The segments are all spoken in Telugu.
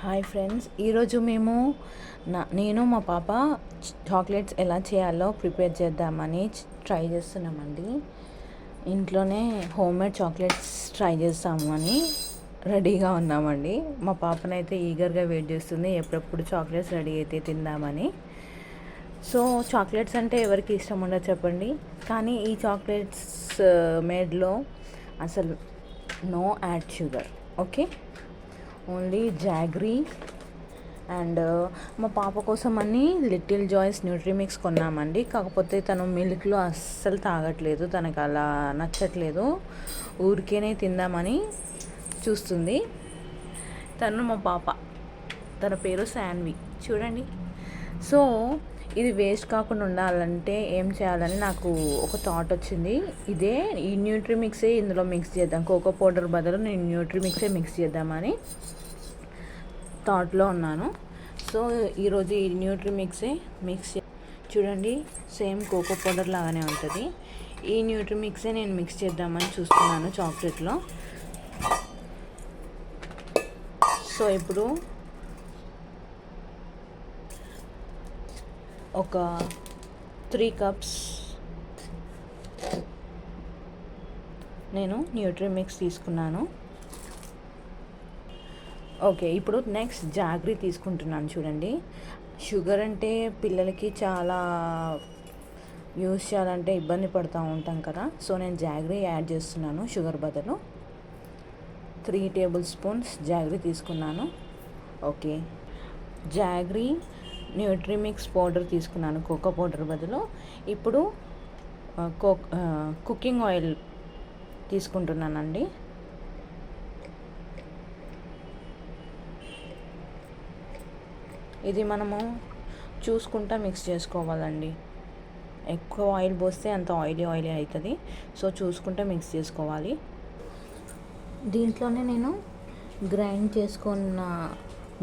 హాయ్ ఫ్రెండ్స్, ఈరోజు నేను మా పాప చాక్లెట్స్ ఎలా చేయాలో ప్రిపేర్ చేద్దామని ట్రై చేస్తున్నామండి. ఇంట్లోనే హోమ్మేడ్ చాక్లెట్స్ ట్రై చేస్తామని రెడీగా ఉన్నామండి. మా పాపనైతే ఈగర్గా వెయిట్ చేస్తుంది, ఎప్పుడెప్పుడు చాక్లెట్స్ రెడీ అయితే తిందామని. సో చాక్లెట్స్ అంటే ఎవరికి ఇష్టం ఉండదు చెప్పండి, కానీ ఈ చాక్లెట్స్ మేడ్లో అసలు no add sugar, okay, only jaggery. And మా పాప కోసం అని లిటిల్ జాయ్స్ న్యూట్రీమిక్స్ కొన్నామండి. కాకపోతే తను మిల్క్లో అస్సలు తాగట్లేదు, తనకు అలా నచ్చట్లేదు, ఊరికేనే తిందామని చూస్తుంది. మా పాప, తన పేరు శాన్వి, చూడండి. సో ఇది వేస్ట్ కాకుండా ఉండాలంటే ఏం చేయాలని నాకు ఒక థాట్ వచ్చింది. ఈ న్యూట్రీమిక్సే ఇందులో మిక్స్ చేద్దాం, కోకో పౌడర్ బదులు నేను న్యూట్రీమిక్సే మిక్స్ చేద్దామని థాట్లో ఉన్నాను. సో ఈరోజు ఈ న్యూట్రీమిక్సే చూడండి, సేమ్ కోకో పౌడర్ లాగానే ఉంటుంది. ఈ న్యూట్రీమిక్సే నేను మిక్స్ చేద్దామని చూస్తున్నాను చాక్లెట్లో. సో ఇప్పుడు ఒక 3 cups నేను న్యూట్రీమిక్స్ తీసుకున్నాను. ఓకే, ఇప్పుడు నెక్స్ట్ జాగ్రీ తీసుకుంటున్నాను. చూడండి, షుగర్ అంటే పిల్లలకి చాలా యూస్ చేయాలంటే ఇబ్బంది పడుతూ ఉంటాం కదా. సో నేను జాగ్రీ యాడ్ చేస్తున్నాను షుగర్ బదులు. 3 tablespoons జాగ్రీ తీసుకున్నాను. ఓకే, జాగ్రీ న్యూట్రీమిక్స్ పౌడర్ తీసుకున్నాను కోకో పౌడర్ బదులు. ఇప్పుడు కుకింగ్ ఆయిల్ తీసుకుంటున్నానండి. ఇది మనము చూసుకుంటా మిక్స్ చేసుకోవాలండి. ఎక్కువ ఆయిల్ పోస్తే అంత ఆయిలీ అవుతుంది. సో చూసుకుంటా మిక్స్ చేసుకోవాలి. దీంట్లోనే నేను గ్రైండ్ చేసుకున్న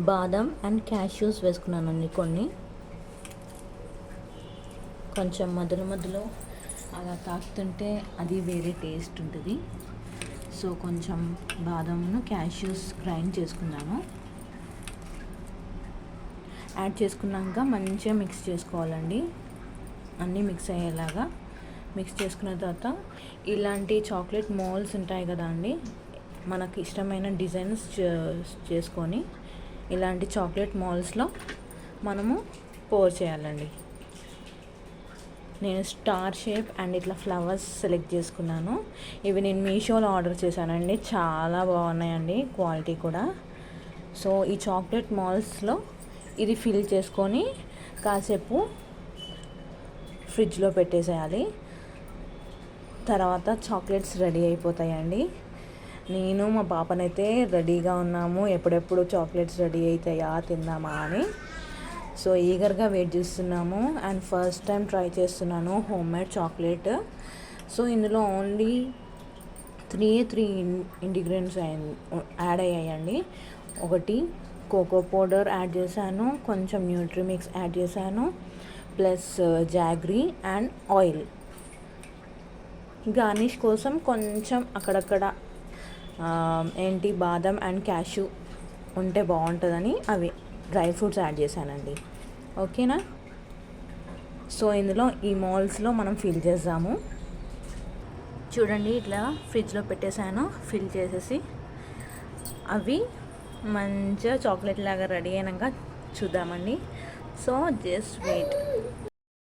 బాదం అండ్ క్యాష్యూస్ వేసుకున్నానండి. కొంచెం మధ్యలో అలా తాకుతుంటే అది వేరే టేస్ట్ ఉంటుంది. సో కొంచెం బాదంను క్యాష్యూస్ గ్రైండ్ చేసుకున్నాను. యాడ్ చేసుకున్నాక మంచిగా మిక్స్ చేసుకోవాలండి, అన్నీ మిక్స్ అయ్యేలాగా. మిక్స్ చేసుకున్న తర్వాత ఇలాంటి చాక్లెట్ మోల్డ్స్ ఉంటాయి కదా అండి, మనకు ఇష్టమైన డిజైన్స్ చేసుకొని ఇలాంటి చాక్లెట్ మోల్డ్స్లో మనము పోర్ చేయాలండి. నేను స్టార్ షేప్ అండ్ ఇట్లా ఫ్లవర్స్ సెలెక్ట్ చేసుకున్నాను. ఇవి నేను మీషోలో ఆర్డర్ చేశానండి, చాలా బాగున్నాయండి, క్వాలిటీ కూడా. సో ఈ చాక్లెట్ మోల్డ్స్లో ఇది ఫిల్ చేసుకొని కాసేపు ఫ్రిడ్జ్లో పెట్టేసేయాలి. తర్వాత చాక్లెట్స్ రెడీ అయిపోతాయండి. నేను మా పాపనైతే రెడీగా ఉన్నాము, ఎప్పుడెప్పుడు చాక్లెట్స్ రెడీ అవుతాయా తిందామా అని. సో ఈగర్గా వెయిట్ చేస్తున్నాము. అండ్ ఫస్ట్ టైం ట్రై చేస్తున్నాను హోమ్మేడ్ చాక్లెట్. సో ఇందులో ఓన్లీ 3 ఇంగ్రీడియంట్స్ యాడ్ అయ్యాయండి. ఒకటి కోకో పౌడర్ యాడ్ చేశాను, కొంచెం న్యూట్రీమిక్స్ యాడ్ చేశాను, plus jaggery and oil. Garnish కోసం కొంచెం అక్కడక్కడ బాదం అండ్ క్యాష్యూ ఉంటే బాగుంటుందని అవి డ్రై ఫ్రూట్స్ యాడ్ చేశానండి. ఓకేనా. సో ఇందులో ఈ మోల్డ్స్లో మనం ఫిల్ చేద్దాము. చూడండి, ఇట్లా ఫ్రిడ్జ్లో పెట్టేశాను. ఫిల్ చేసేసి అవి మంచిగా చాక్లెట్ లాగా రెడీ అయినాక చూద్దామండి. So just wait.